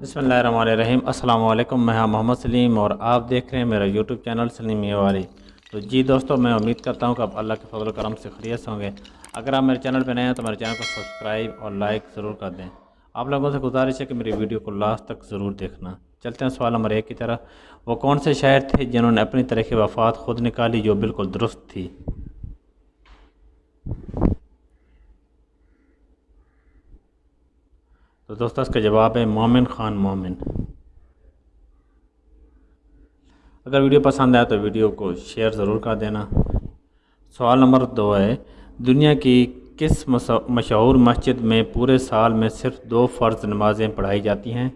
بسم اللہ الرحمن الرحیم۔ السلام علیکم، میں محمد سلیم اور آپ دیکھ رہے ہیں میرا یوٹیوب چینل سلیم میواری۔ تو جی دوستو، میں امید کرتا ہوں کہ آپ اللہ کے فضل و کرم سے خیریت سے ہوں گے۔ اگر آپ میرے چینل پہ نئے ہیں تو میرے چینل کو سبسکرائب اور لائک ضرور کر دیں۔ آپ لوگوں سے گزارش ہے کہ میری ویڈیو کو لاسٹ تک ضرور دیکھنا۔ چلتے ہیں سوال نمبر 1 کی طرف۔ وہ کون سے شاعر تھے جنہوں نے اپنی تاریخ وفات خود نکالی جو بالکل درست تھی؟ تو دوستو اس کا جواب ہے مومن خان مومن۔ اگر ویڈیو پسند آئے تو ویڈیو کو شیئر ضرور کر دینا۔ سوال نمبر 2 ہے، دنیا کی کس مشہور مسجد میں پورے سال میں صرف 2 فرض نمازیں پڑھائی جاتی ہیں؟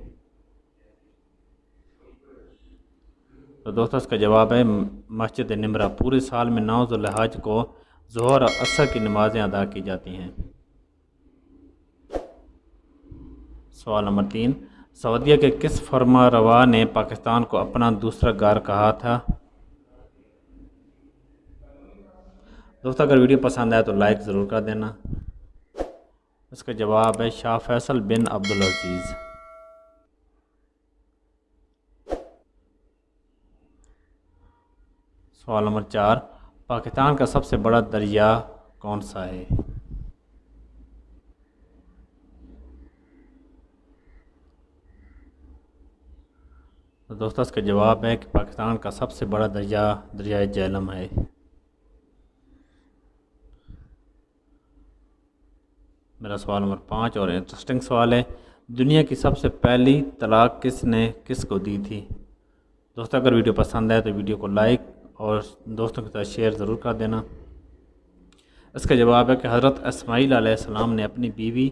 تو دوستو اس کا جواب ہے مسجد نمرہ۔ پورے سال میں 9 ذو الحج کو ظہر اور عصر کی نمازیں ادا کی جاتی ہیں۔ سوال نمبر 3، سعودیہ کے کس فرما روا نے پاکستان کو اپنا دوسرا گھر کہا تھا؟ دوستو اگر ویڈیو پسند آئے تو لائک ضرور کر دینا۔ اس کا جواب ہے شاہ فیصل بن عبدالعزیز۔ سوال نمبر 4، پاکستان کا سب سے بڑا دریا کون سا ہے؟ تو دوستو اس کا جواب ہے کہ پاکستان کا سب سے بڑا دریا دریائے جہلم ہے۔ میرا سوال نمبر 5 اور انٹرسٹنگ سوال ہے، دنیا کی سب سے پہلی طلاق کس نے کس کو دی تھی؟ دوستو اگر ویڈیو پسند ہے تو ویڈیو کو لائک اور دوستوں کے ساتھ شیئر ضرور کر دینا۔ اس کا جواب ہے کہ حضرت اسماعیل علیہ السلام نے اپنی بیوی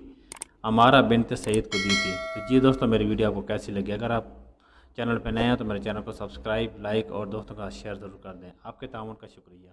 عمارہ بنت سعید کو دی تھی۔ تو جی دوستو میری ویڈیو آپ کو کیسی لگی؟ اگر آپ چینل پہ نئے ہیں تو میرے چینل کو سبسکرائب، لائک اور دوستوں کا شیئر ضرور کر دیں۔ آپ کے تعاون کا شکریہ۔